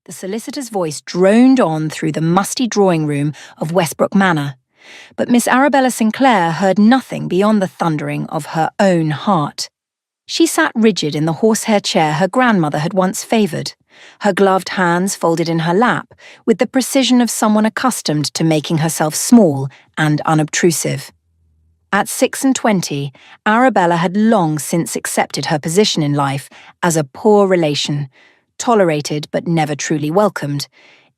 The solicitor's voice droned on through the musty drawing room of Westbrook Manor, but Miss Arabella Sinclair heard nothing beyond the thundering of her own heart. She sat rigid in the horsehair chair her grandmother had once favoured, her gloved hands folded in her lap, with the precision of someone accustomed to making herself small and unobtrusive. At 26, Arabella had long since accepted her position in life as a poor relation, tolerated but never truly welcomed,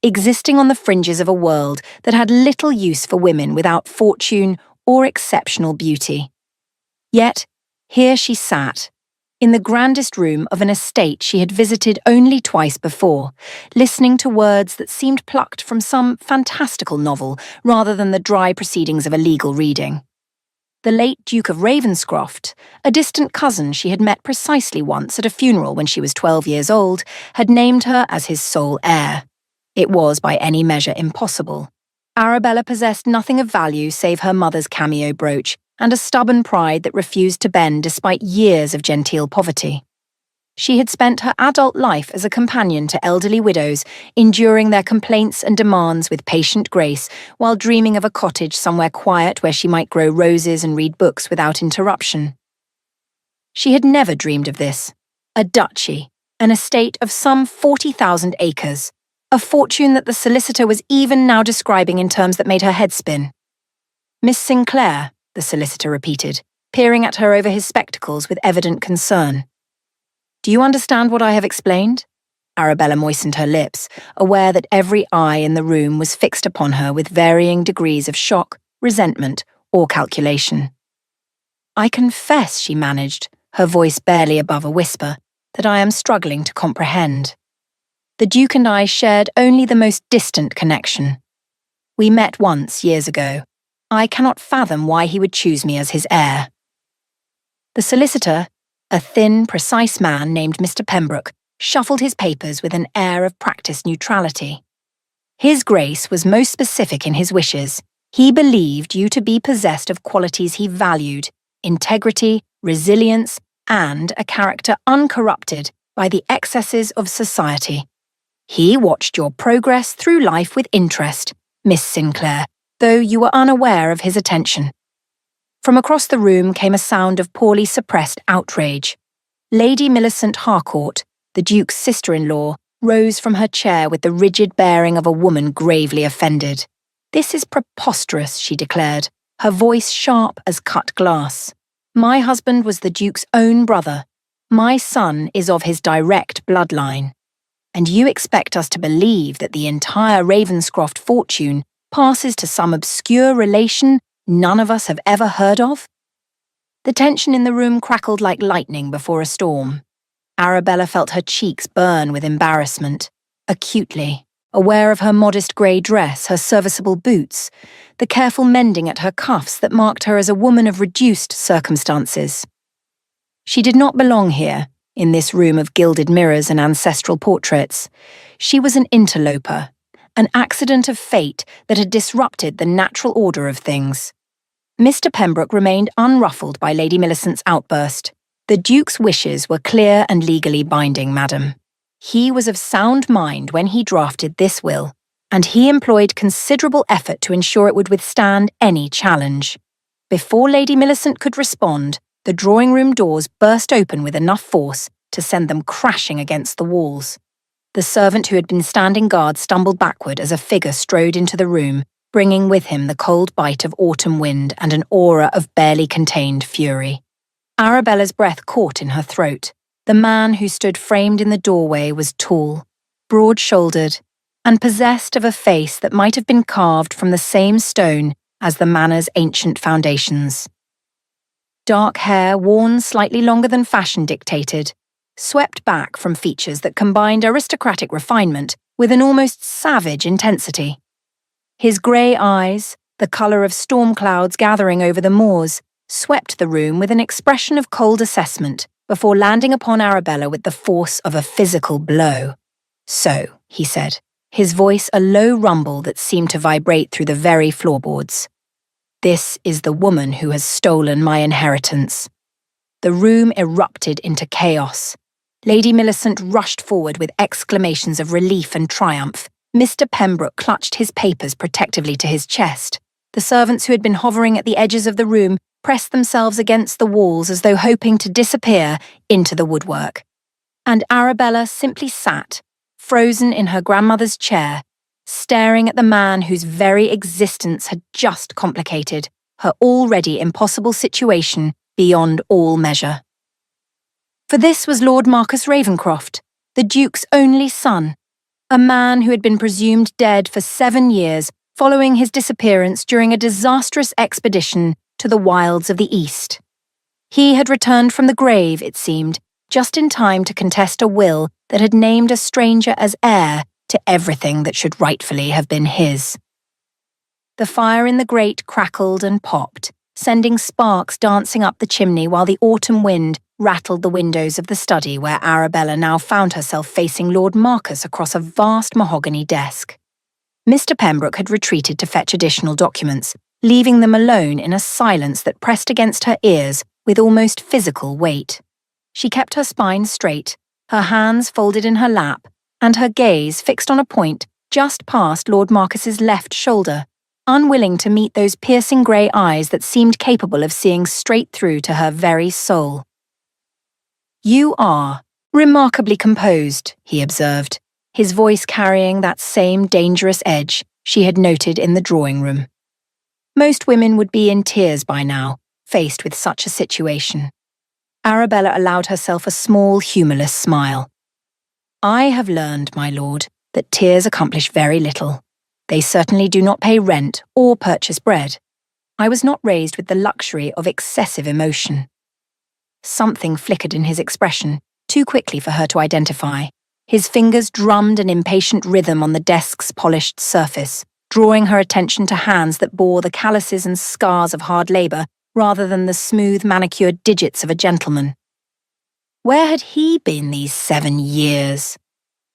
existing on the fringes of a world that had little use for women without fortune or exceptional beauty. Yet, here she sat, in the grandest room of an estate she had visited only twice before, listening to words that seemed plucked from some fantastical novel rather than the dry proceedings of a legal reading. The late Duke of Ravenscroft, a distant cousin she had met precisely once at a funeral when she was 12 years old, had named her as his sole heir. It was by any measure impossible. Arabella possessed nothing of value save her mother's cameo brooch and a stubborn pride that refused to bend despite years of genteel poverty. She had spent her adult life as a companion to elderly widows, enduring their complaints and demands with patient grace, while dreaming of a cottage somewhere quiet where she might grow roses and read books without interruption. She had never dreamed of this: a duchy, an estate of some 40,000 acres, a fortune that the solicitor was even now describing in terms that made her head spin. "Miss Sinclair," the solicitor repeated, peering at her over his spectacles with evident concern. "Do you understand what I have explained?" Arabella moistened her lips, aware that every eye in the room was fixed upon her with varying degrees of shock, resentment, or calculation. "I confess," she managed, her voice barely above a whisper, "that I am struggling to comprehend. The Duke and I shared only the most distant connection. We met once, years ago. I cannot fathom why he would choose me as his heir." The solicitor, a thin, precise man named Mr. Pembroke, shuffled his papers with an air of practiced neutrality. His Grace was most specific in his wishes. He believed you to be possessed of qualities he valued: integrity, resilience, and a character uncorrupted by the excesses of society. He watched your progress through life with interest, Miss Sinclair, though you were unaware of his attention. From across the room came a sound of poorly suppressed outrage. Lady Millicent Harcourt, the Duke's sister-in-law, rose from her chair with the rigid bearing of a woman gravely offended. "This is preposterous," she declared, her voice sharp as cut glass. "My husband was the Duke's own brother. My son is of his direct bloodline. And you expect us to believe that the entire Ravenscroft fortune passes to some obscure relation none of us have ever heard of?" The tension in the room crackled like lightning before a storm. Arabella felt her cheeks burn with embarrassment, acutely, aware of her modest grey dress, her serviceable boots, the careful mending at her cuffs that marked her as a woman of reduced circumstances. She did not belong here, in this room of gilded mirrors and ancestral portraits. She was an interloper, an accident of fate that had disrupted the natural order of things. Mr. Pembroke remained unruffled by Lady Millicent's outburst. "The Duke's wishes were clear and legally binding, madam. He was of sound mind when he drafted this will, and he employed considerable effort to ensure it would withstand any challenge." Before Lady Millicent could respond, the drawing-room doors burst open with enough force to send them crashing against the walls. The servant who had been standing guard stumbled backward as a figure strode into the room, bringing with him the cold bite of autumn wind and an aura of barely contained fury. Arabella's breath caught in her throat. The man who stood framed in the doorway was tall, broad-shouldered, and possessed of a face that might have been carved from the same stone as the manor's ancient foundations. Dark hair, worn slightly longer than fashion dictated, swept back from features that combined aristocratic refinement with an almost savage intensity. His grey eyes, the colour of storm clouds gathering over the moors, swept the room with an expression of cold assessment before landing upon Arabella with the force of a physical blow. "So," he said, his voice a low rumble that seemed to vibrate through the very floorboards. "This is the woman who has stolen my inheritance." The room erupted into chaos. Lady Millicent rushed forward with exclamations of relief and triumph. Mr. Pembroke clutched his papers protectively to his chest. The servants who had been hovering at the edges of the room pressed themselves against the walls as though hoping to disappear into the woodwork. And Arabella simply sat, frozen in her grandmother's chair, staring at the man whose very existence had just complicated her already impossible situation beyond all measure. For this was Lord Marcus Ravenscroft, the Duke's only son, a man who had been presumed dead for 7 years following his disappearance during a disastrous expedition to the wilds of the East. He had returned from the grave, it seemed, just in time to contest a will that had named a stranger as heir to everything that should rightfully have been his. The fire in the grate crackled and popped, sending sparks dancing up the chimney while the autumn wind rattled the windows of the study where Arabella now found herself facing Lord Marcus across a vast mahogany desk. Mr. Pembroke had retreated to fetch additional documents, leaving them alone in a silence that pressed against her ears with almost physical weight. She kept her spine straight, her hands folded in her lap, and her gaze fixed on a point just past Lord Marcus's left shoulder, unwilling to meet those piercing grey eyes that seemed capable of seeing straight through to her very soul. "You are remarkably composed," he observed, his voice carrying that same dangerous edge she had noted in the drawing room. Most women would be in tears by now, faced with such a situation. Arabella allowed herself a small, humourless smile. "I have learned, my lord, that tears accomplish very little. They certainly do not pay rent or purchase bread. I was not raised with the luxury of excessive emotion." Something flickered in his expression, too quickly for her to identify. His fingers drummed an impatient rhythm on the desk's polished surface, drawing her attention to hands that bore the calluses and scars of hard labour rather than the smooth manicured digits of a gentleman. Where had he been these 7 years?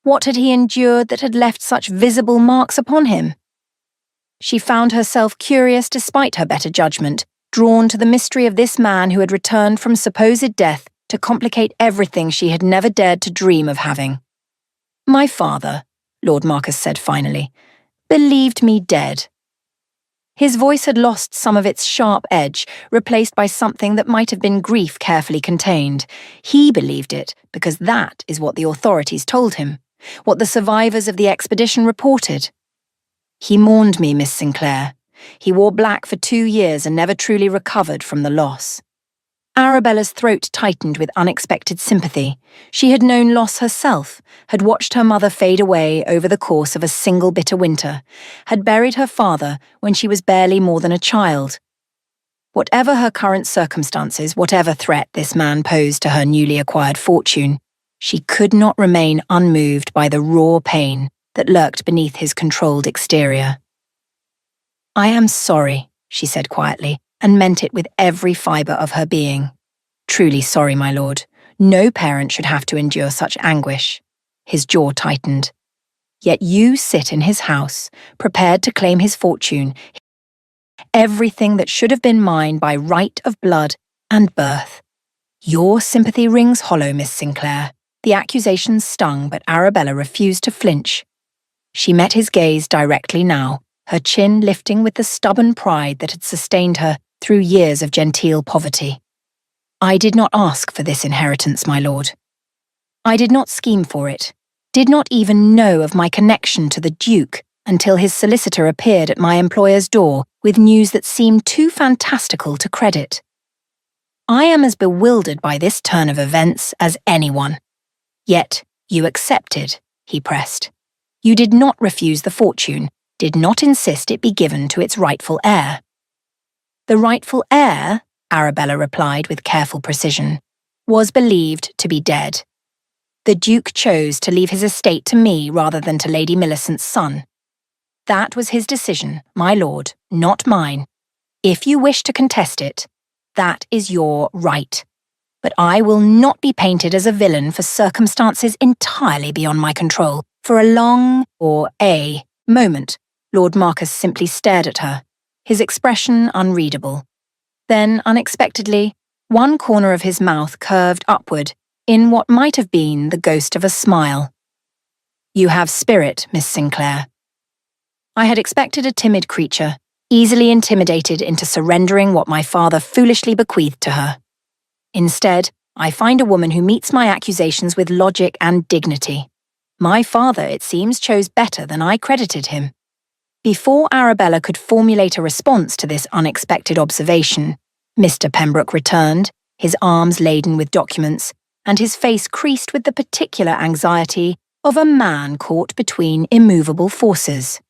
What had he endured that had left such visible marks upon him? She found herself curious despite her better judgment, drawn to the mystery of this man who had returned from supposed death to complicate everything she had never dared to dream of having. "My father," Lord Marcus said finally, "believed me dead." His voice had lost some of its sharp edge, replaced by something that might have been grief carefully contained. He believed it because that is what the authorities told him, what the survivors of the expedition reported. "He mourned me, Miss Sinclair. He wore black for 2 years and never truly recovered from the loss." Arabella's throat tightened with unexpected sympathy. She had known loss herself, had watched her mother fade away over the course of a single bitter winter, had buried her father when she was barely more than a child. Whatever her current circumstances, whatever threat this man posed to her newly acquired fortune, she could not remain unmoved by the raw pain that lurked beneath his controlled exterior. "I am sorry," she said quietly, and meant it with every fibre of her being. "Truly sorry, my lord. No parent should have to endure such anguish." His jaw tightened. "Yet you sit in his house, prepared to claim his fortune, everything that should have been mine by right of blood and birth. Your sympathy rings hollow, Miss Sinclair." The accusations stung, but Arabella refused to flinch. She met his gaze directly now, her chin lifting with the stubborn pride that had sustained her through years of genteel poverty. "I did not ask for this inheritance, my lord. I did not scheme for it, did not even know of my connection to the Duke until his solicitor appeared at my employer's door with news that seemed too fantastical to credit. I am as bewildered by this turn of events as anyone. Yet you accepted," he pressed. "You did not refuse the fortune, did not insist it be given to its rightful heir." "The rightful heir," Arabella replied with careful precision, "was believed to be dead. The Duke chose to leave his estate to me rather than to Lady Millicent's son. That was his decision, my lord, not mine. If you wish to contest it, that is your right. But I will not be painted as a villain for circumstances entirely beyond my control. For a long, or a, moment, Lord Marcus simply stared at her, his expression unreadable. Then, unexpectedly, one corner of his mouth curved upward, in what might have been the ghost of a smile. "You have spirit, Miss Sinclair." I had expected a timid creature, easily intimidated into surrendering what my father foolishly bequeathed to her. Instead, I find a woman who meets my accusations with logic and dignity. My father, it seems, chose better than I credited him. Before Arabella could formulate a response to this unexpected observation, Mr. Pembroke returned, his arms laden with documents, and his face creased with the particular anxiety of a man caught between immovable forces.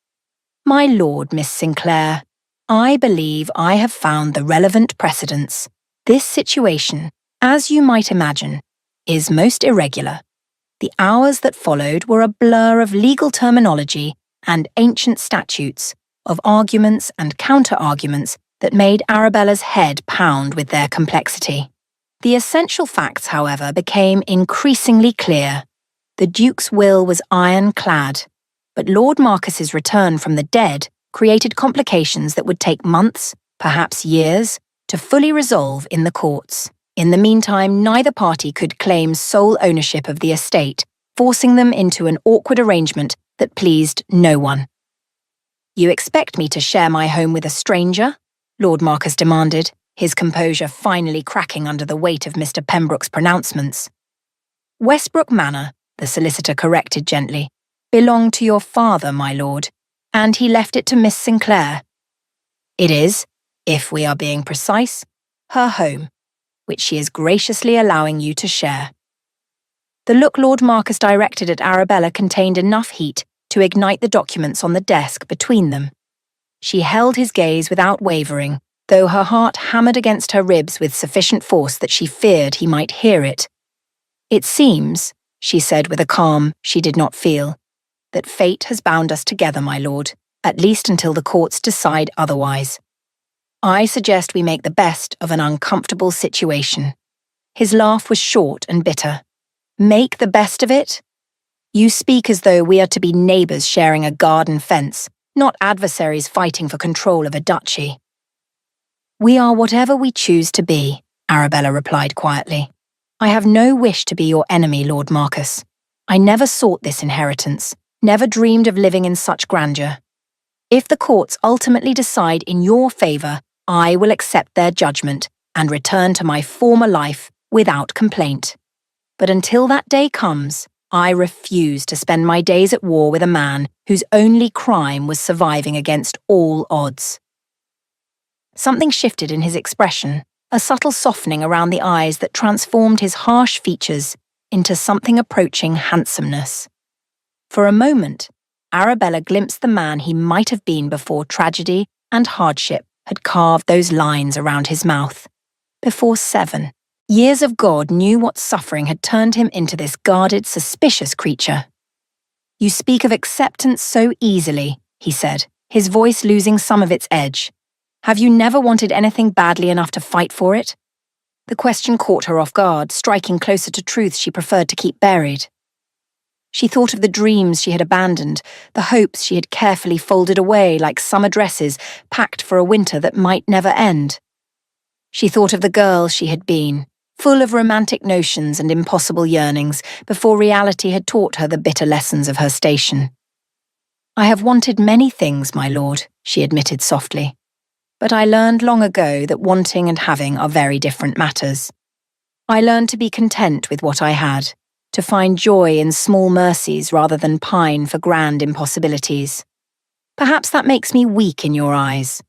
"My lord, Miss Sinclair, I believe I have found the relevant precedents. This situation, as you might imagine, is most irregular. The hours that followed were a blur of legal terminology and ancient statutes, of arguments and counter-arguments that made Arabella's head pound with their complexity. The essential facts, however, became increasingly clear. The Duke's will was ironclad, but Lord Marcus's return from the dead created complications that would take months, perhaps years, to fully resolve in the courts. In the meantime, neither party could claim sole ownership of the estate, forcing them into an awkward arrangement that pleased no one. "You expect me to share my home with a stranger?" Lord Marcus demanded, his composure finally cracking under the weight of Mr. Pembroke's pronouncements. "Westbrook Manor," the solicitor corrected gently, "belonged to your father, my lord, and he left it to Miss Sinclair. It is, if we are being precise, her home, which she is graciously allowing you to share." The look Lord Marcus directed at Arabella contained enough heat to ignite the documents on the desk between them. She held his gaze without wavering, though her heart hammered against her ribs with sufficient force that she feared he might hear it. "It seems," she said with a calm she did not feel, "that fate has bound us together, my lord, at least until the courts decide otherwise. I suggest we make the best of an uncomfortable situation." His laugh was short and bitter. "Make the best of it? You speak as though we are to be neighbours sharing a garden fence, not adversaries fighting for control of a duchy." "We are whatever we choose to be," Arabella replied quietly. "I have no wish to be your enemy, Lord Marcus. I never sought this inheritance, never dreamed of living in such grandeur. If the courts ultimately decide in your favour, I will accept their judgment and return to my former life without complaint. But until that day comes, I refuse to spend my days at war with a man whose only crime was surviving against all odds." Something shifted in his expression, a subtle softening around the eyes that transformed his harsh features into something approaching handsomeness. For a moment, Arabella glimpsed the man he might have been before tragedy and hardship had carved those lines around his mouth. Before 7 years of God knew what suffering had turned him into this guarded, suspicious creature. "You speak of acceptance so easily," he said, his voice losing some of its edge. "Have you never wanted anything badly enough to fight for it?" The question caught her off guard, striking closer to truths she preferred to keep buried. She thought of the dreams she had abandoned, the hopes she had carefully folded away like summer dresses packed for a winter that might never end. She thought of the girl she had been, full of romantic notions and impossible yearnings, before reality had taught her the bitter lessons of her station. "I have wanted many things, my lord," she admitted softly. "But I learned long ago that wanting and having are very different matters. I learned to be content with what I had, to find joy in small mercies rather than pine for grand impossibilities. Perhaps that makes me weak in your eyes.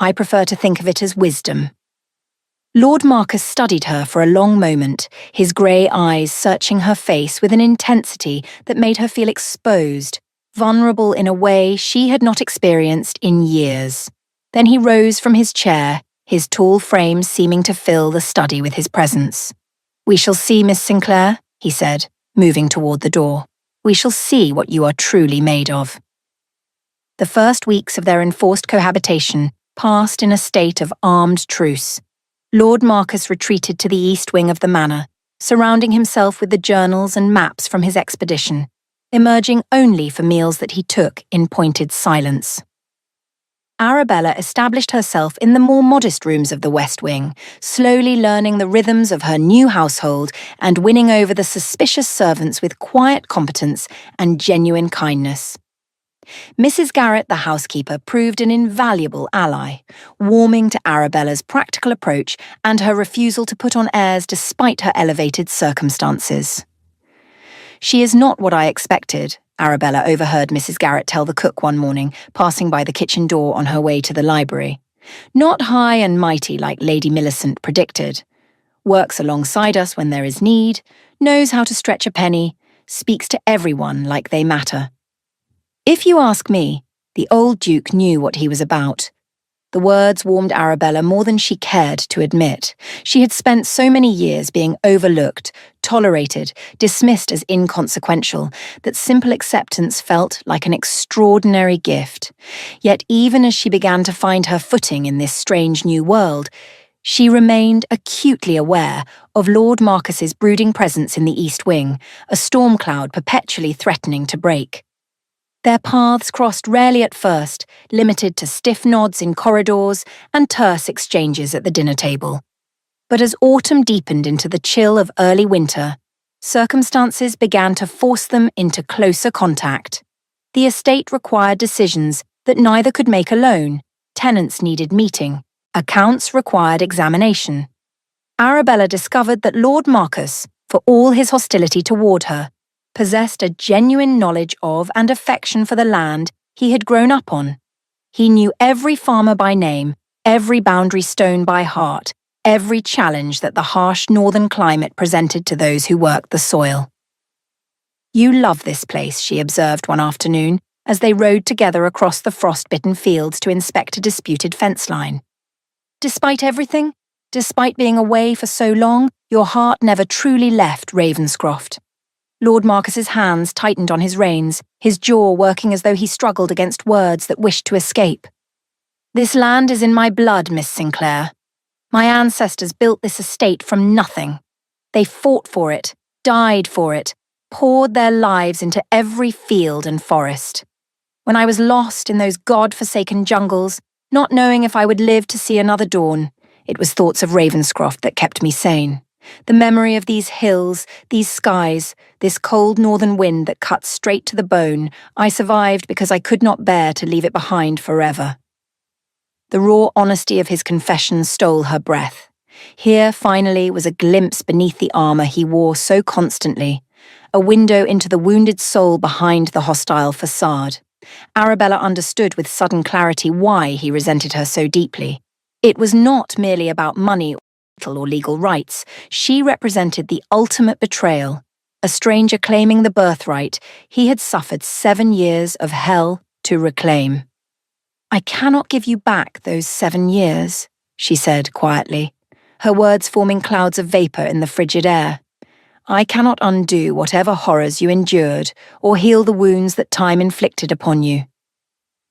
I prefer to think of it as wisdom." Lord Marcus studied her for a long moment, his grey eyes searching her face with an intensity that made her feel exposed, vulnerable in a way she had not experienced in years. Then he rose from his chair, his tall frame seeming to fill the study with his presence. "We shall see, Miss Sinclair," he said, moving toward the door. "We shall see what you are truly made of." The first weeks of their enforced cohabitation passed in a state of armed truce. Lord Marcus retreated to the east wing of the manor, surrounding himself with the journals and maps from his expedition, emerging only for meals that he took in pointed silence. Arabella established herself in the more modest rooms of the West Wing, slowly learning the rhythms of her new household and winning over the suspicious servants with quiet competence and genuine kindness. Mrs. Garrett, the housekeeper, proved an invaluable ally, warming to Arabella's practical approach and her refusal to put on airs despite her elevated circumstances. "She is not what I expected," Arabella overheard Mrs. Garrett tell the cook one morning, passing by the kitchen door on her way to the library. "Not high and mighty like Lady Millicent predicted. Works alongside us when there is need, knows how to stretch a penny, speaks to everyone like they matter." If you ask me, the old Duke knew what he was about. The words warmed Arabella more than she cared to admit. She had spent so many years being overlooked, tolerated, dismissed as inconsequential, that simple acceptance felt like an extraordinary gift. Yet even as she began to find her footing in this strange new world, she remained acutely aware of Lord Marcus's brooding presence in the East Wing, a storm cloud perpetually threatening to break. Their paths crossed rarely at first, limited to stiff nods in corridors and terse exchanges at the dinner table. But as autumn deepened into the chill of early winter, circumstances began to force them into closer contact. The estate required decisions that neither could make alone. Tenants needed meeting. Accounts required examination. Arabella discovered that Lord Marcus, for all his hostility toward her, possessed a genuine knowledge of and affection for the land he had grown up on. He knew every farmer by name, every boundary stone by heart, every challenge that the harsh northern climate presented to those who worked the soil. "You love this place," she observed one afternoon, as they rode together across the frost-bitten fields to inspect a disputed fence line. "Despite everything, despite being away for so long, your heart never truly left Ravenscroft." Lord Marcus's hands tightened on his reins, his jaw working as though he struggled against words that wished to escape. "This land is in my blood, Miss Sinclair. My ancestors built this estate from nothing. They fought for it, died for it, poured their lives into every field and forest. When I was lost in those God-forsaken jungles, not knowing if I would live to see another dawn, it was thoughts of Ravenscroft that kept me sane. The memory of these hills, these skies, this cold northern wind that cuts straight to the bone, I survived because I could not bear to leave it behind forever." The raw honesty of his confession stole her breath. Here, finally, was a glimpse beneath the armour he wore so constantly, a window into the wounded soul behind the hostile facade. Arabella understood with sudden clarity why he resented her so deeply. It was not merely about money or legal rights. She represented the ultimate betrayal. A stranger claiming the birthright he had suffered 7 years of hell to reclaim. "I cannot give you back those 7 years," she said quietly, her words forming clouds of vapour in the frigid air. "I cannot undo whatever horrors you endured or heal the wounds that time inflicted upon you.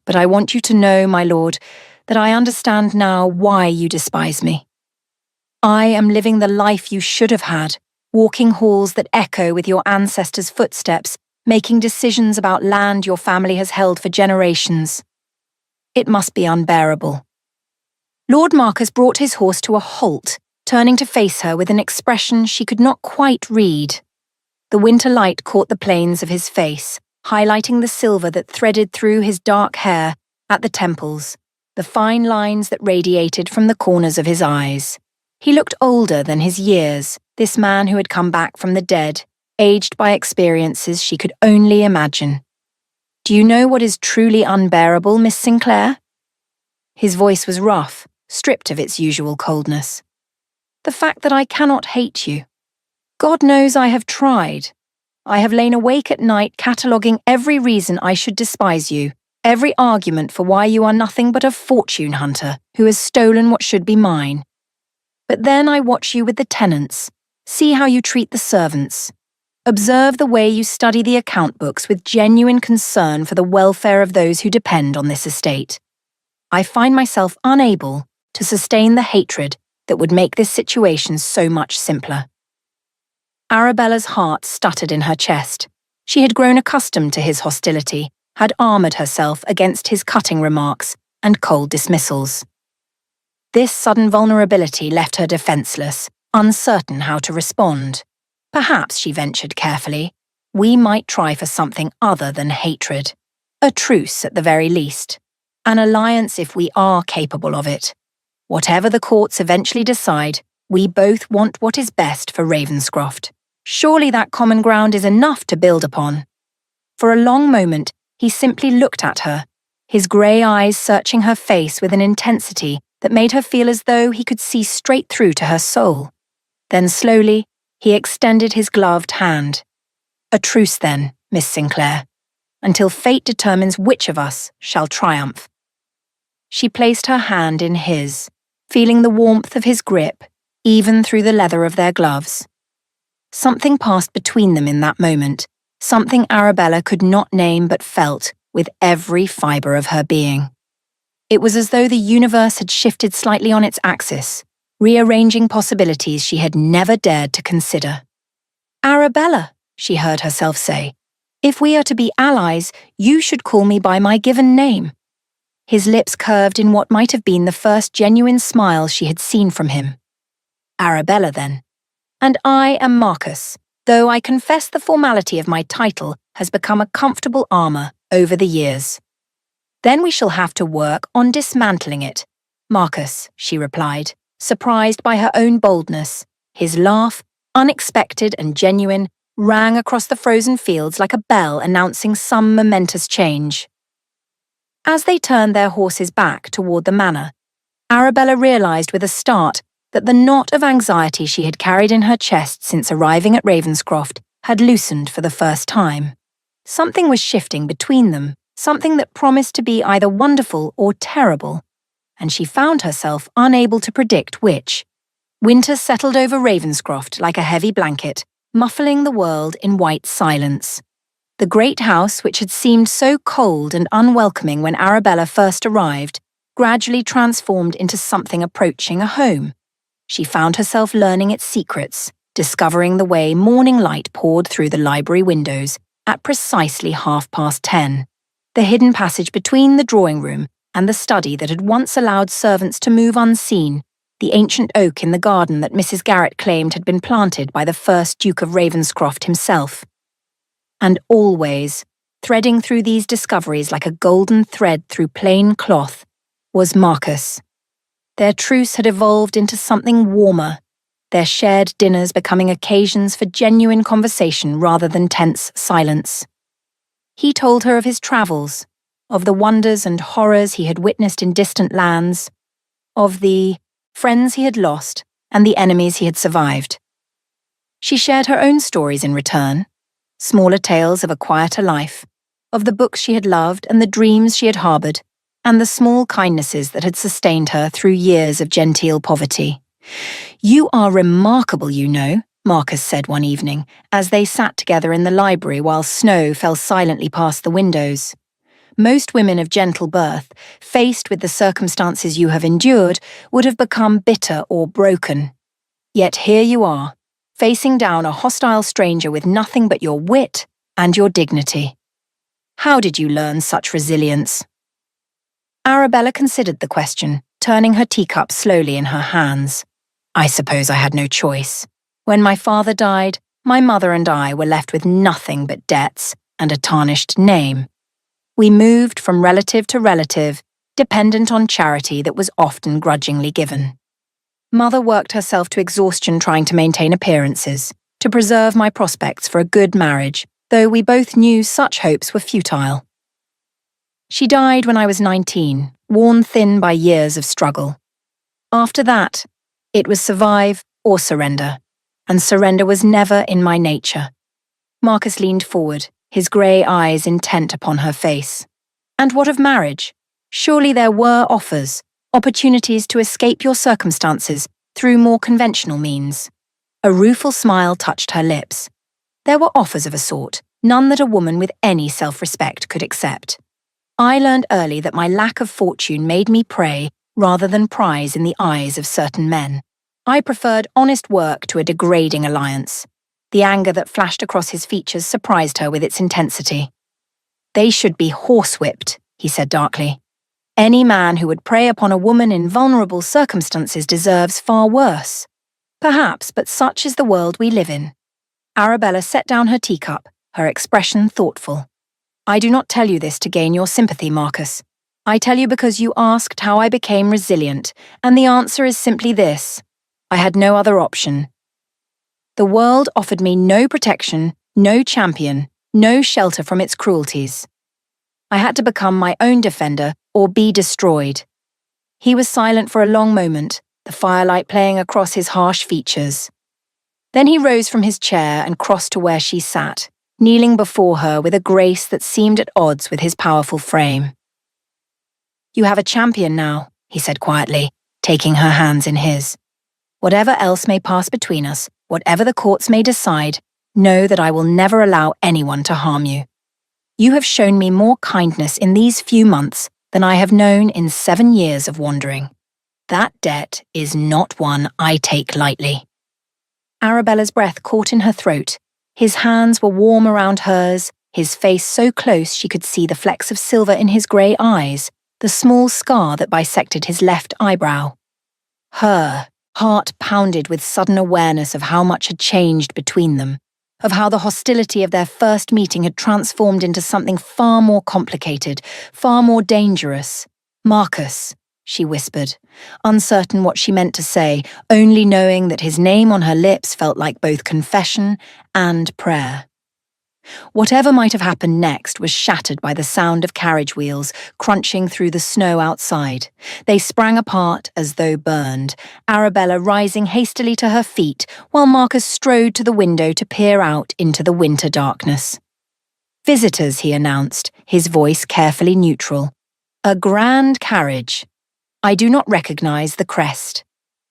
But I want you to know, my lord, that I understand now why you despise me. I am living the life you should have had, walking halls that echo with your ancestors' footsteps, making decisions about land your family has held for generations. It must be unbearable." Lord Marcus brought his horse to a halt, turning to face her with an expression she could not quite read. The winter light caught the planes of his face, highlighting the silver that threaded through his dark hair at the temples, the fine lines that radiated from the corners of his eyes. He looked older than his years, this man who had come back from the dead, aged by experiences she could only imagine. "Do you know what is truly unbearable, Miss Sinclair?" His voice was rough, stripped of its usual coldness. "The fact that I cannot hate you. God knows I have tried. I have lain awake at night cataloguing every reason I should despise you, every argument for why you are nothing but a fortune hunter who has stolen what should be mine. But then I watch you with the tenants, see how you treat the servants, observe the way you study the account books with genuine concern for the welfare of those who depend on this estate. I find myself unable to sustain the hatred that would make this situation so much simpler." Arabella's heart stuttered in her chest. She had grown accustomed to his hostility, had armoured herself against his cutting remarks, and cold dismissals. This sudden vulnerability left her defenseless, uncertain how to respond. Perhaps, she ventured carefully, we might try for something other than hatred. A truce at the very least. An alliance if we are capable of it. Whatever the courts eventually decide, we both want what is best for Ravenscroft. Surely that common ground is enough to build upon. For a long moment, he simply looked at her, his grey eyes searching her face with an intensity that made her feel as though he could see straight through to her soul. Then slowly, he extended his gloved hand. A truce then, Miss Sinclair, until fate determines which of us shall triumph. She placed her hand in his, feeling the warmth of his grip, even through the leather of their gloves. Something passed between them in that moment, something Arabella could not name but felt with every fibre of her being. It was as though the universe had shifted slightly on its axis, rearranging possibilities she had never dared to consider. Arabella, she heard herself say, if we are to be allies, you should call me by my given name. His lips curved in what might have been the first genuine smile she had seen from him. Arabella, then. And I am Marcus, though I confess the formality of my title has become a comfortable armour over the years. Then we shall have to work on dismantling it. Marcus, she replied, surprised by her own boldness. His laugh, unexpected and genuine, rang across the frozen fields like a bell announcing some momentous change. As they turned their horses back toward the manor, Arabella realised with a start that the knot of anxiety she had carried in her chest since arriving at Ravenscroft had loosened for the first time. Something was shifting between them, something that promised to be either wonderful or terrible, and she found herself unable to predict which. Winter settled over Ravenscroft like a heavy blanket, muffling the world in white silence. The great house, which had seemed so cold and unwelcoming when Arabella first arrived, gradually transformed into something approaching a home. She found herself learning its secrets, discovering the way morning light poured through the library windows at precisely 10:30. The hidden passage between the drawing room and the study that had once allowed servants to move unseen, the ancient oak in the garden that Mrs. Garrett claimed had been planted by the first Duke of Ravenscroft himself. And always, threading through these discoveries like a golden thread through plain cloth, was Marcus. Their truce had evolved into something warmer, their shared dinners becoming occasions for genuine conversation rather than tense silence. He told her of his travels, of the wonders and horrors he had witnessed in distant lands, of the friends he had lost and the enemies he had survived. She shared her own stories in return, smaller tales of a quieter life, of the books she had loved and the dreams she had harboured, and the small kindnesses that had sustained her through years of genteel poverty. "You are remarkable, you know," Marcus said one evening, as they sat together in the library while snow fell silently past the windows. "Most women of gentle birth, faced with the circumstances you have endured, would have become bitter or broken. Yet here you are, facing down a hostile stranger with nothing but your wit and your dignity. How did you learn such resilience?" Arabella considered the question, turning her teacup slowly in her hands. "I suppose I had no choice. When my father died, my mother and I were left with nothing but debts and a tarnished name. We moved from relative to relative, dependent on charity that was often grudgingly given. Mother worked herself to exhaustion trying to maintain appearances, to preserve my prospects for a good marriage, though we both knew such hopes were futile. She died when I was 19, worn thin by years of struggle. After that, it was survive or surrender, and surrender was never in my nature." Marcus leaned forward, his grey eyes intent upon her face. "And what of marriage? Surely there were offers, opportunities to escape your circumstances through more conventional means." A rueful smile touched her lips. "There were offers of a sort, none that a woman with any self-respect could accept. I learned early that my lack of fortune made me prey rather than prize in the eyes of certain men. I preferred honest work to a degrading alliance." The anger that flashed across his features surprised her with its intensity. "They should be horsewhipped," he said darkly. Any man who would prey upon a woman in vulnerable circumstances deserves far worse. Perhaps, but such is the world we live in. Arabella set down her teacup, her expression thoughtful. I do not tell you this to gain your sympathy, Marcus. I tell you because you asked how I became resilient, and the answer is simply this. I had no other option. The world offered me no protection, no champion, no shelter from its cruelties. I had to become my own defender or be destroyed. He was silent for a long moment, the firelight playing across his harsh features. Then he rose from his chair and crossed to where she sat, kneeling before her with a grace that seemed at odds with his powerful frame. You have a champion now, he said quietly, taking her hands in his. Whatever else may pass between us, whatever the courts may decide, know that I will never allow anyone to harm you. You have shown me more kindness in these few months than I have known in 7 years of wandering. That debt is not one I take lightly. Arabella's breath caught in her throat. His hands were warm around hers, his face so close she could see the flecks of silver in his grey eyes, the small scar that bisected his left eyebrow. Her heart pounded with sudden awareness of how much had changed between them, of how the hostility of their first meeting had transformed into something far more complicated, far more dangerous. Marcus, she whispered, uncertain what she meant to say, only knowing that his name on her lips felt like both confession and prayer. Whatever might have happened next was shattered by the sound of carriage wheels crunching through the snow outside. They sprang apart as though burned, Arabella rising hastily to her feet while Marcus strode to the window to peer out into the winter darkness. Visitors, he announced, his voice carefully neutral. A grand carriage. I do not recognize the crest.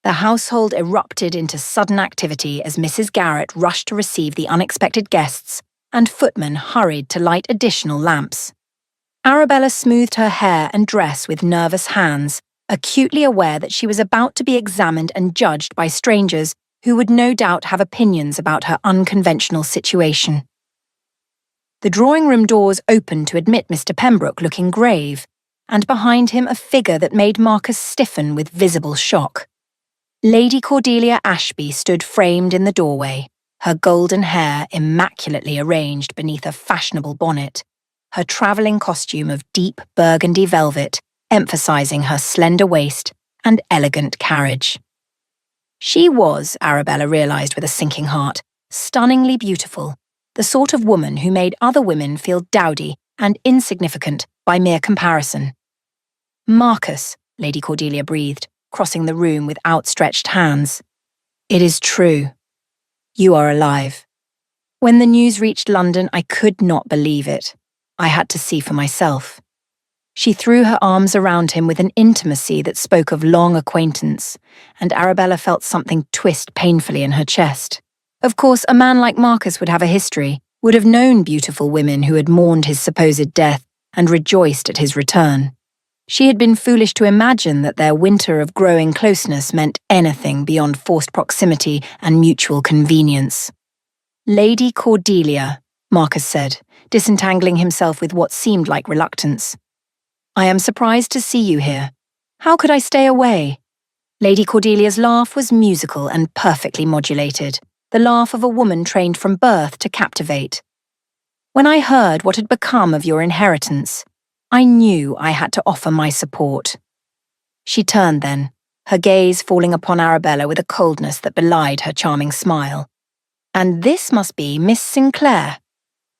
The household erupted into sudden activity as Mrs. Garrett rushed to receive the unexpected guests, and footmen hurried to light additional lamps. Arabella smoothed her hair and dress with nervous hands, acutely aware that she was about to be examined and judged by strangers who would no doubt have opinions about her unconventional situation. The drawing-room doors opened to admit Mr. Pembroke looking grave, and behind him a figure that made Marcus stiffen with visible shock. Lady Cordelia Ashby stood framed in the doorway, her golden hair immaculately arranged beneath a fashionable bonnet, her travelling costume of deep burgundy velvet emphasizing her slender waist and elegant carriage. She was, Arabella realized with a sinking heart, stunningly beautiful, the sort of woman who made other women feel dowdy and insignificant by mere comparison. Marcus, Lady Cordelia breathed, crossing the room with outstretched hands. It is true. You are alive. When the news reached London, I could not believe it. I had to see for myself. She threw her arms around him with an intimacy that spoke of long acquaintance, and Arabella felt something twist painfully in her chest. Of course, a man like Marcus would have a history, would have known beautiful women who had mourned his supposed death and rejoiced at his return. She had been foolish to imagine that their winter of growing closeness meant anything beyond forced proximity and mutual convenience. Lady Cordelia, Marcus said, disentangling himself with what seemed like reluctance. I am surprised to see you here. How could I stay away? Lady Cordelia's laugh was musical and perfectly modulated, the laugh of a woman trained from birth to captivate. When I heard what had become of your inheritance, I knew I had to offer my support. She turned then, her gaze falling upon Arabella with a coldness that belied her charming smile. And this must be Miss Sinclair,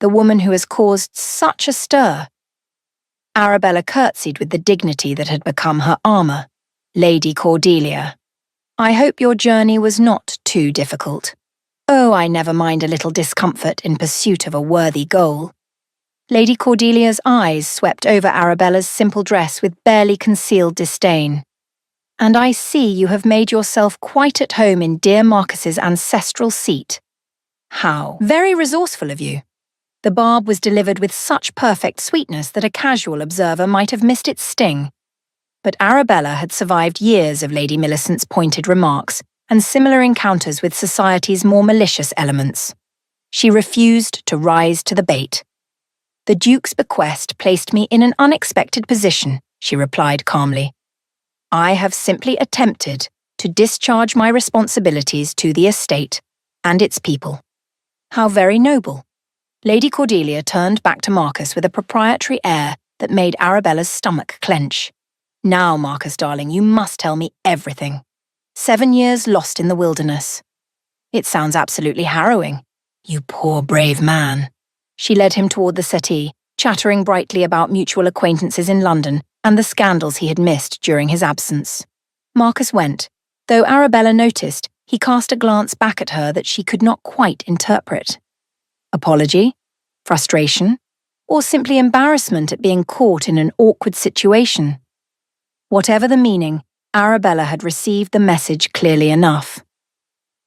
the woman who has caused such a stir. Arabella curtsied with the dignity that had become her armour. Lady Cordelia, I hope your journey was not too difficult. Oh, I never mind a little discomfort in pursuit of a worthy goal. Lady Cordelia's eyes swept over Arabella's simple dress with barely concealed disdain. And I see you have made yourself quite at home in dear Marcus's ancestral seat. How very resourceful of you. The barb was delivered with such perfect sweetness that a casual observer might have missed its sting. But Arabella had survived years of Lady Millicent's pointed remarks and similar encounters with society's more malicious elements. She refused to rise to the bait. The Duke's bequest placed me in an unexpected position, she replied calmly. I have simply attempted to discharge my responsibilities to the estate and its people. How very noble. Lady Cordelia turned back to Marcus with a proprietary air that made Arabella's stomach clench. Now, Marcus, darling, you must tell me everything. 7 years lost in the wilderness. It sounds absolutely harrowing. You poor brave man. She led him toward the settee, chattering brightly about mutual acquaintances in London and the scandals he had missed during his absence. Marcus went, though Arabella noticed he cast a glance back at her that she could not quite interpret. Apology? Frustration? Or simply embarrassment at being caught in an awkward situation? Whatever the meaning, Arabella had received the message clearly enough.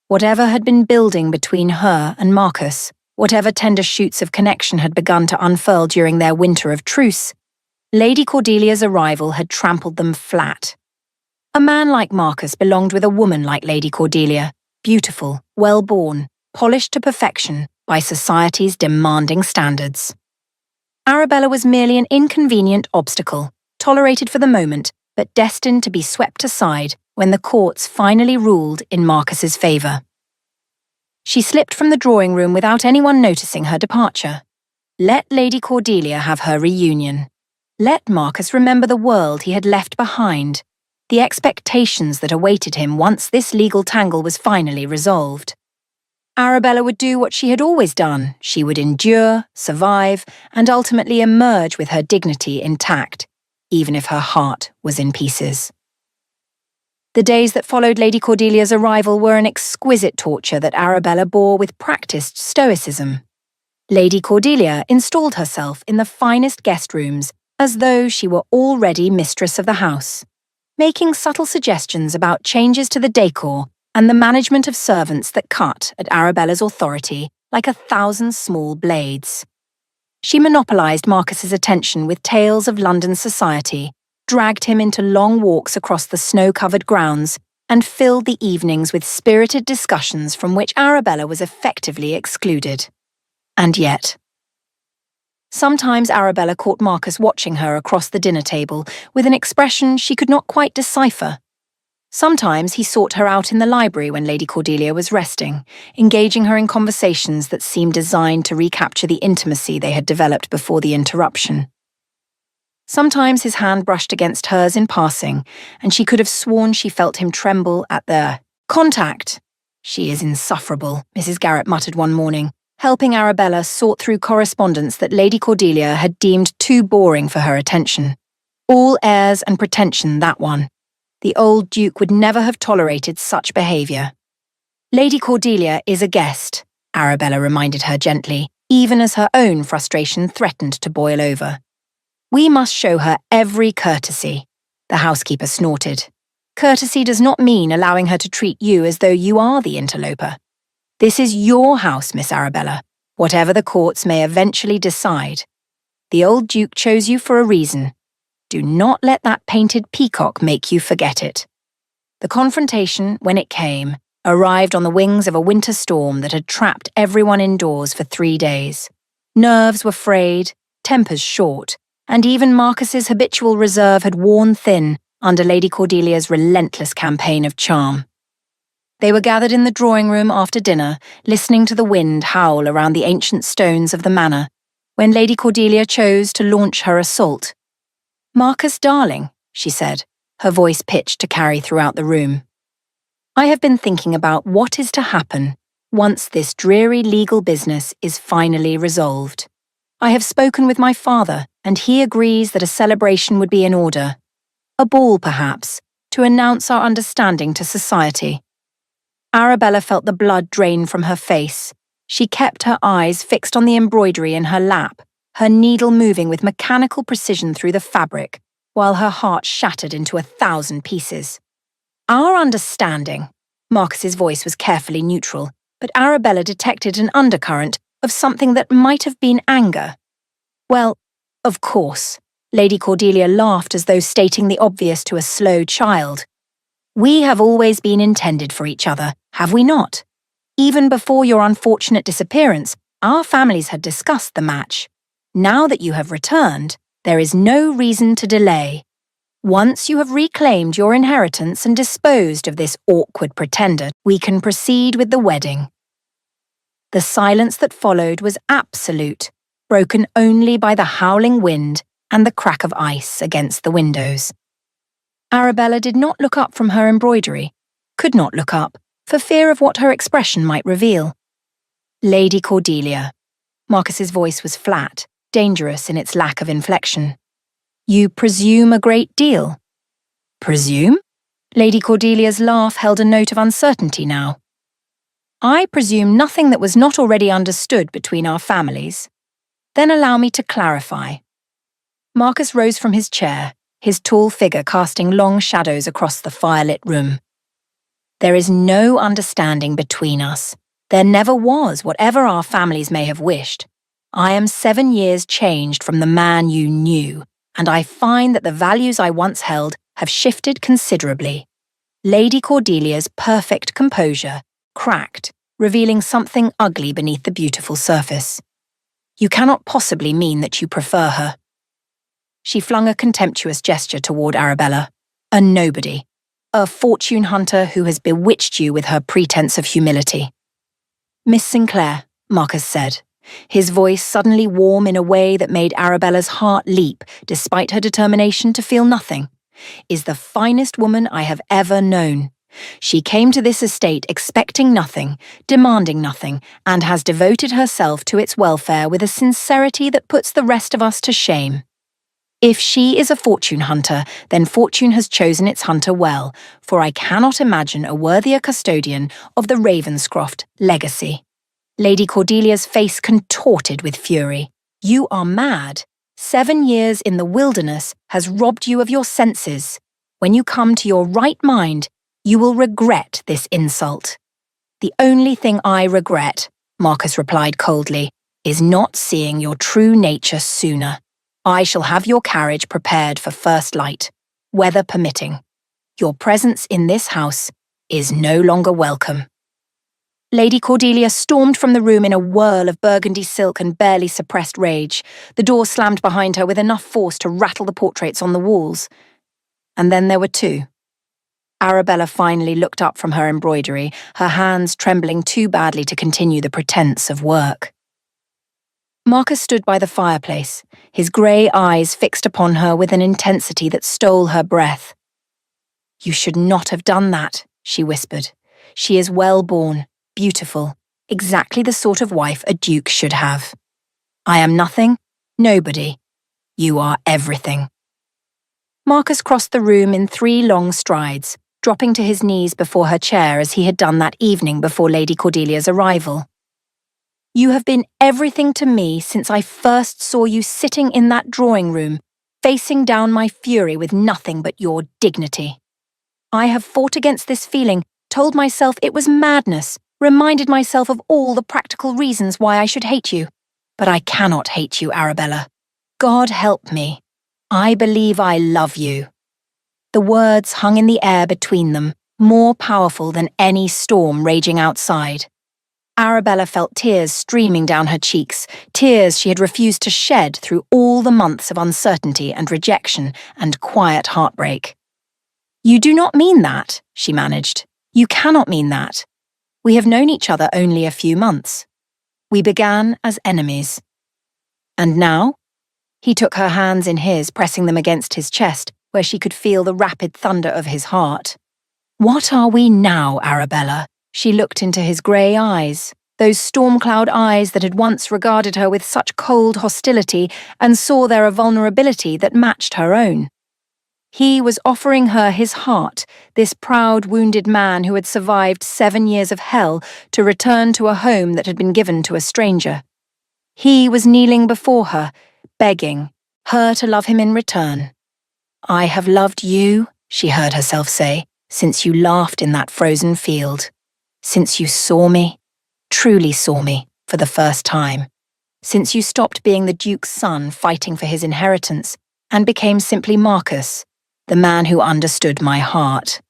Whatever had been building between her and Marcus, whatever tender shoots of connection had begun to unfurl during their winter of truce, Lady Cordelia's arrival had trampled them flat. A man like Marcus belonged with a woman like Lady Cordelia, beautiful, well-born, polished to perfection by society's demanding standards. Arabella was merely an inconvenient obstacle, tolerated for the moment, but destined to be swept aside when the courts finally ruled in Marcus's favour. She slipped from the drawing room without anyone noticing her departure. Let Lady Cordelia have her reunion. Let Marcus remember the world he had left behind, the expectations that awaited him once this legal tangle was finally resolved. Arabella would do what she had always done. She would endure, survive, and ultimately emerge with her dignity intact, even if her heart was in pieces. The days that followed Lady Cordelia's arrival were an exquisite torture that Arabella bore with practiced stoicism. Lady Cordelia installed herself in the finest guest rooms as though she were already mistress of the house, making subtle suggestions about changes to the decor and the management of servants that cut at Arabella's authority like 1,000 small blades. She monopolized Marcus's attention with tales of London society, dragged him into long walks across the snow-covered grounds, and filled the evenings with spirited discussions from which Arabella was effectively excluded. And yet, sometimes Arabella caught Marcus watching her across the dinner table with an expression she could not quite decipher. Sometimes he sought her out in the library when Lady Cordelia was resting, engaging her in conversations that seemed designed to recapture the intimacy they had developed before the interruption. Sometimes his hand brushed against hers in passing, and she could have sworn she felt him tremble at the contact. She is insufferable, Mrs. Garrett muttered one morning, helping Arabella sort through correspondence that Lady Cordelia had deemed too boring for her attention. All airs and pretension, that one. The old Duke would never have tolerated such behaviour. Lady Cordelia is a guest, Arabella reminded her gently, even as her own frustration threatened to boil over. We must show her every courtesy, the housekeeper snorted. Courtesy does not mean allowing her to treat you as though you are the interloper. This is your house, Miss Arabella, whatever the courts may eventually decide. The old Duke chose you for a reason. Do not let that painted peacock make you forget it. The confrontation, when it came, arrived on the wings of a winter storm that had trapped everyone indoors for 3 days. Nerves were frayed, tempers short, and even Marcus's habitual reserve had worn thin under Lady Cordelia's relentless campaign of charm. They were gathered in the drawing room after dinner, listening to the wind howl around the ancient stones of the manor, when Lady Cordelia chose to launch her assault. Marcus, darling, she said, her voice pitched to carry throughout the room. I have been thinking about what is to happen once this dreary legal business is finally resolved. I have spoken with my father, and he agrees that a celebration would be in order. A ball, perhaps, to announce our understanding to society. Arabella felt the blood drain from her face. She kept her eyes fixed on the embroidery in her lap, her needle moving with mechanical precision through the fabric, while her heart shattered into 1,000 pieces. Our understanding. Marcus's voice was carefully neutral, but Arabella detected an undercurrent of something that might have been anger. Well, of course, Lady Cordelia laughed as though stating the obvious to a slow child. We have always been intended for each other, have we not? Even before your unfortunate disappearance, our families had discussed the match. Now that you have returned, there is no reason to delay. Once you have reclaimed your inheritance and disposed of this awkward pretender, we can proceed with the wedding." The silence that followed was absolute, broken only by the howling wind and the crack of ice against the windows. Arabella did not look up from her embroidery, could not look up, for fear of what her expression might reveal. "Lady Cordelia." Marcus's voice was flat, dangerous in its lack of inflection. "You presume a great deal." "Presume?" Lady Cordelia's laugh held a note of uncertainty now. "I presume nothing that was not already understood between our families. Then allow me to clarify." Marcus rose from his chair, his tall figure casting long shadows across the firelit room. "There is no understanding between us. There never was, whatever our families may have wished. I am 7 years changed from the man you knew, and I find that the values I once held have shifted considerably." Lady Cordelia's perfect composure cracked, revealing something ugly beneath the beautiful surface. "You cannot possibly mean that you prefer her." She flung a contemptuous gesture toward Arabella. "A nobody. A fortune hunter who has bewitched you with her pretense of humility." "Miss Sinclair," Marcus said, his voice suddenly warm in a way that made Arabella's heart leap despite her determination to feel nothing, "is the finest woman I have ever known. She came to this estate expecting nothing, demanding nothing, and has devoted herself to its welfare with a sincerity that puts the rest of us to shame. If she is a fortune hunter, then fortune has chosen its hunter well, for I cannot imagine a worthier custodian of the Ravenscroft legacy." Lady Cordelia's face contorted with fury. "You are mad. 7 years in the wilderness has robbed you of your senses. When you come to your right mind, you will regret this insult." "The only thing I regret," Marcus replied coldly, "is not seeing your true nature sooner. I shall have your carriage prepared for first light, weather permitting. Your presence in this house is no longer welcome." Lady Cordelia stormed from the room in a whirl of burgundy silk and barely suppressed rage. The door slammed behind her with enough force to rattle the portraits on the walls. And then there were two. Arabella finally looked up from her embroidery, her hands trembling too badly to continue the pretense of work. Marcus stood by the fireplace, his grey eyes fixed upon her with an intensity that stole her breath. "You should not have done that," she whispered. "She is well born, beautiful, exactly the sort of wife a duke should have. I am nothing, nobody. You are everything." Marcus crossed the room in 3 long strides, dropping to his knees before her chair as he had done that evening before Lady Cordelia's arrival. "You have been everything to me since I first saw you sitting in that drawing room, facing down my fury with nothing but your dignity. I have fought against this feeling, told myself it was madness, reminded myself of all the practical reasons why I should hate you. But I cannot hate you, Arabella. God help me. I believe I love you." The words hung in the air between them, more powerful than any storm raging outside. Arabella felt tears streaming down her cheeks, tears she had refused to shed through all the months of uncertainty and rejection and quiet heartbreak. "You do not mean that," she managed. "You cannot mean that. We have known each other only a few months. We began as enemies. And now?" He took her hands in his, pressing them against his chest, where she could feel the rapid thunder of his heart. "What are we now, Arabella?" She looked into his grey eyes, those storm-cloud eyes that had once regarded her with such cold hostility, and saw there a vulnerability that matched her own. He was offering her his heart, this proud, wounded man who had survived 7 years of hell to return to a home that had been given to a stranger. He was kneeling before her, begging her to love him in return. "I have loved you," she heard herself say, "since you laughed in that frozen field. Since you saw me, truly saw me, for the first time. Since you stopped being the Duke's son fighting for his inheritance and became simply Marcus, the man who understood my heart.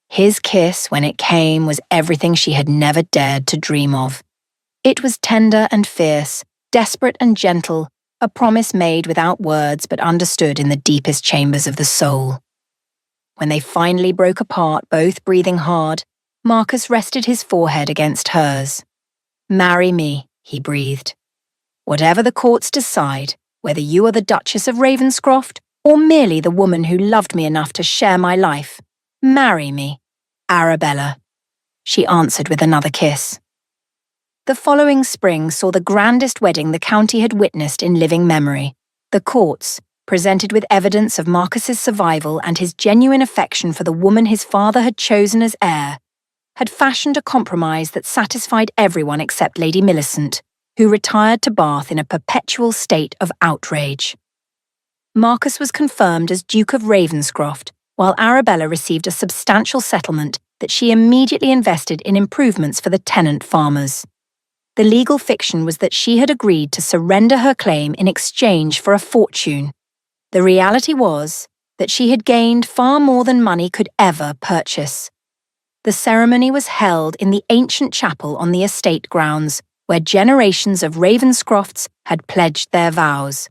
His kiss, when it came, was everything she had never dared to dream of. It was tender and fierce, desperate and gentle, a promise made without words but understood in the deepest chambers of the soul. when they finally broke apart, both breathing hard, Marcus rested his forehead against hers. "Marry me," he breathed. "Whatever the courts decide, whether you are the Duchess of Ravenscroft or merely the woman who loved me enough to share my life, marry me, Arabella," she answered with another kiss. The following spring saw the grandest wedding the county had witnessed in living memory. The courts, presented with evidence of Marcus's survival and his genuine affection for the woman his father had chosen as heir, had fashioned a compromise that satisfied everyone except Lady Millicent, who retired to Bath in a perpetual state of outrage. Marcus was confirmed as Duke of Ravenscroft, while Arabella received a substantial settlement that she immediately invested in improvements for the tenant farmers. The legal fiction was that she had agreed to surrender her claim in exchange for a fortune. The reality was that she had gained far more than money could ever purchase. The ceremony was held in the ancient chapel on the estate grounds, where generations of Ravenscrofts had pledged their vows.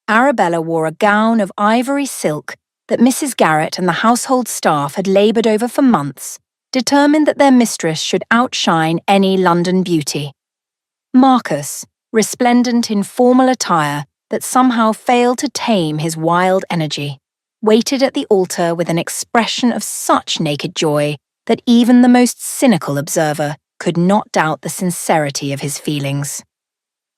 Arabella wore a gown of ivory silk that Mrs. Garrett and the household staff had laboured over for months, determined that their mistress should outshine any London beauty. Marcus, resplendent in formal attire that somehow failed to tame his wild energy, waited at the altar with an expression of such naked joy that even the most cynical observer could not doubt the sincerity of his feelings.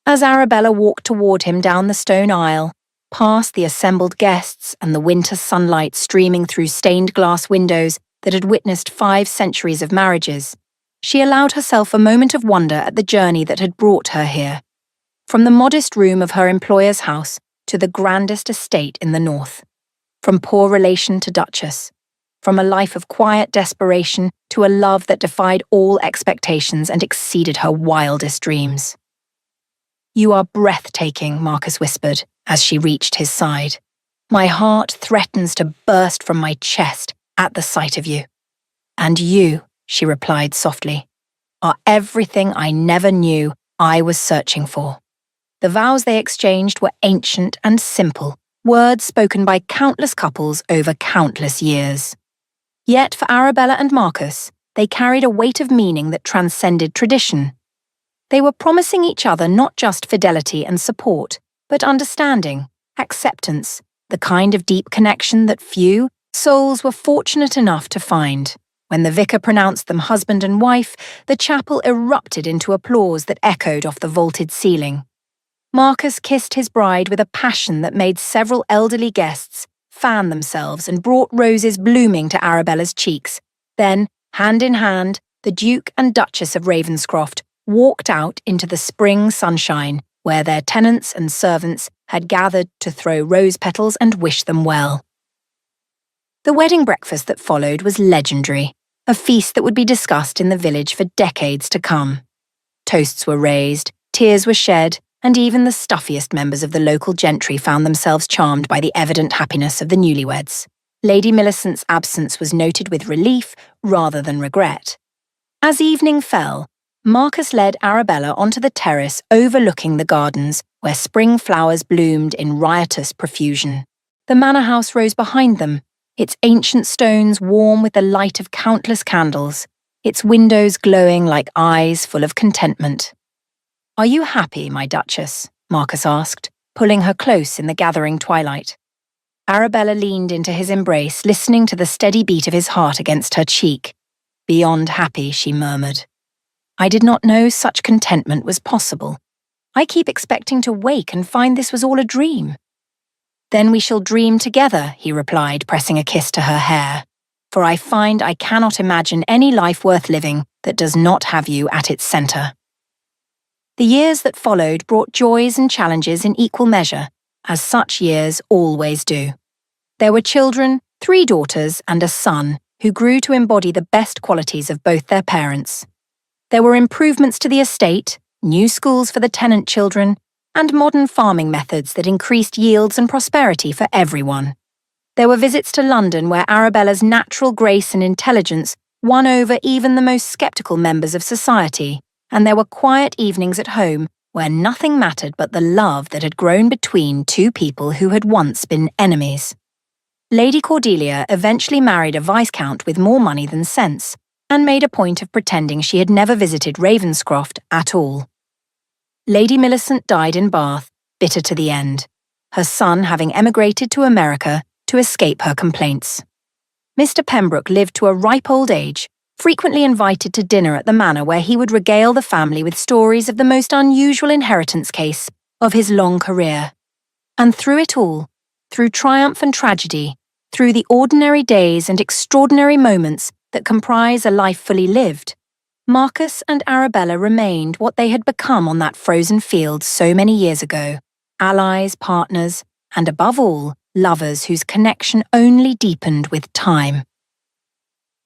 As Arabella walked toward him down the stone aisle, past the assembled guests and the winter sunlight streaming through stained glass windows that had witnessed 5 centuries of marriages, she allowed herself a moment of wonder at the journey that had brought her here, from the modest room of her employer's house to the grandest estate in the north, from poor relation to duchess, from a life of quiet desperation to a love that defied all expectations and exceeded her wildest dreams. "You are breathtaking," Marcus whispered as she reached his side. "My heart threatens to burst from my chest at the sight of you." "And you," she replied softly, "are everything I never knew I was searching for." The vows they exchanged were ancient and simple, words spoken by countless couples over countless years. Yet for Arabella and Marcus, they carried a weight of meaning that transcended tradition. They were promising each other not just fidelity and support, but understanding, acceptance, the kind of deep connection that few souls were fortunate enough to find. When the vicar pronounced them husband and wife, the chapel erupted into applause that echoed off the vaulted ceiling. Marcus kissed his bride with a passion that made several elderly guests fan themselves and brought roses blooming to Arabella's cheeks. Then, hand in hand, the Duke and Duchess of Ravenscroft walked out into the spring sunshine, where their tenants and servants had gathered to throw rose petals and wish them well. The wedding breakfast that followed was legendary, a feast that would be discussed in the village for decades to come. Toasts were raised, tears were shed, and even the stuffiest members of the local gentry found themselves charmed by the evident happiness of the newlyweds. Lady Millicent's absence was noted with relief rather than regret. As evening fell, Marcus led Arabella onto the terrace overlooking the gardens, where spring flowers bloomed in riotous profusion. The manor house rose behind them, its ancient stones warm with the light of countless candles, its windows glowing like eyes full of contentment. "Are you happy, my Duchess?" Marcus asked, pulling her close in the gathering twilight. Arabella leaned into his embrace, listening to the steady beat of his heart against her cheek. "Beyond happy," she murmured. "I did not know such contentment was possible. I keep expecting to wake and find this was all a dream." "Then we shall dream together," he replied, pressing a kiss to her hair. "For I find I cannot imagine any life worth living that does not have you at its centre." The years that followed brought joys and challenges in equal measure, as such years always do. There were children, 3 daughters and a son, who grew to embody the best qualities of both their parents. There were improvements to the estate, new schools for the tenant children, and modern farming methods that increased yields and prosperity for everyone. There were visits to London where Arabella's natural grace and intelligence won over even the most sceptical members of society, and there were quiet evenings at home where nothing mattered but the love that had grown between 2 people who had once been enemies. Lady Cordelia eventually married a viscount with more money than sense, and made a point of pretending she had never visited Ravenscroft at all. Lady Millicent died in Bath, bitter to the end, her son having emigrated to America to escape her complaints. Mr. Pembroke lived to a ripe old age, frequently invited to dinner at the manor where he would regale the family with stories of the most unusual inheritance case of his long career. And through it all, through triumph and tragedy, through the ordinary days and extraordinary moments that comprise a life fully lived, Marcus and Arabella remained what they had become on that frozen field so many years ago, allies, partners, and above all, lovers whose connection only deepened with time.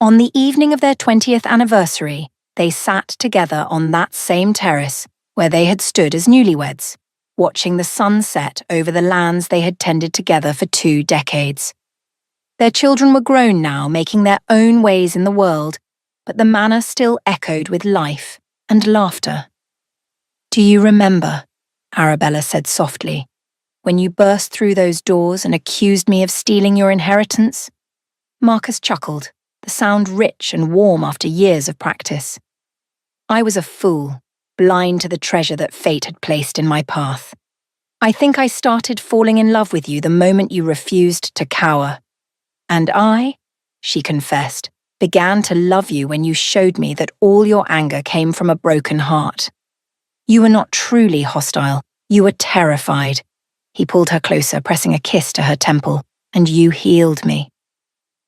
On the evening of their 20th anniversary, they sat together on that same terrace where they had stood as newlyweds, watching the sun set over the lands they had tended together for 2 decades. Their children were grown now, making their own ways in the world, but the manor still echoed with life and laughter. "Do you remember," Arabella said softly, "when you burst through those doors and accused me of stealing your inheritance?" Marcus chuckled, the sound rich and warm after years of practice. "I was a fool, blind to the treasure that fate had placed in my path. I think I started falling in love with you the moment you refused to cower. And I," she confessed, "began to love you when you showed me that all your anger came from a broken heart. You were not truly hostile, you were terrified." He pulled her closer, pressing a kiss to her temple, "and you healed me.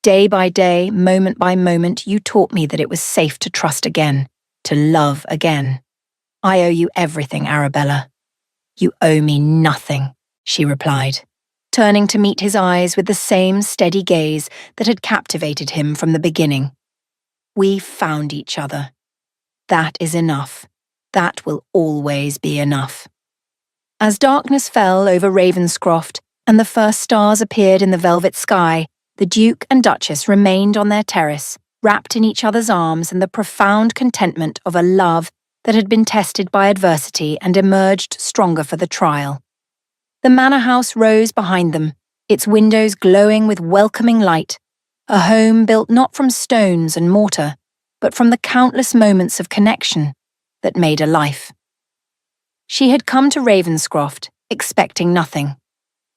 Day by day, moment by moment, you taught me that it was safe to trust again, to love again. I owe you everything, Arabella." "You owe me nothing," she replied, turning to meet his eyes with the same steady gaze that had captivated him from the beginning. "We found each other. That is enough. That will always be enough." As darkness fell over Ravenscroft and the first stars appeared in the velvet sky, the Duke and Duchess remained on their terrace, wrapped in each other's arms in the profound contentment of a love that had been tested by adversity and emerged stronger for the trial. The manor house rose behind them, its windows glowing with welcoming light, a home built not from stones and mortar, but from the countless moments of connection that made a life. She had come to Ravenscroft, expecting nothing,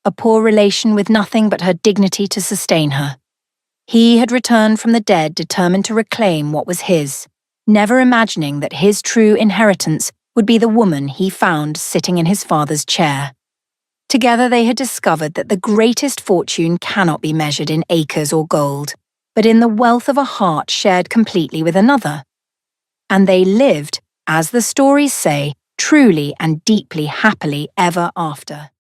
a poor relation with nothing but her dignity to sustain her. He had returned from the dead determined to reclaim what was his, never imagining that his true inheritance would be the woman he found sitting in his father's chair. Together they had discovered that the greatest fortune cannot be measured in acres or gold, but in the wealth of a heart shared completely with another. And they lived, as the stories say, truly and deeply happily ever after.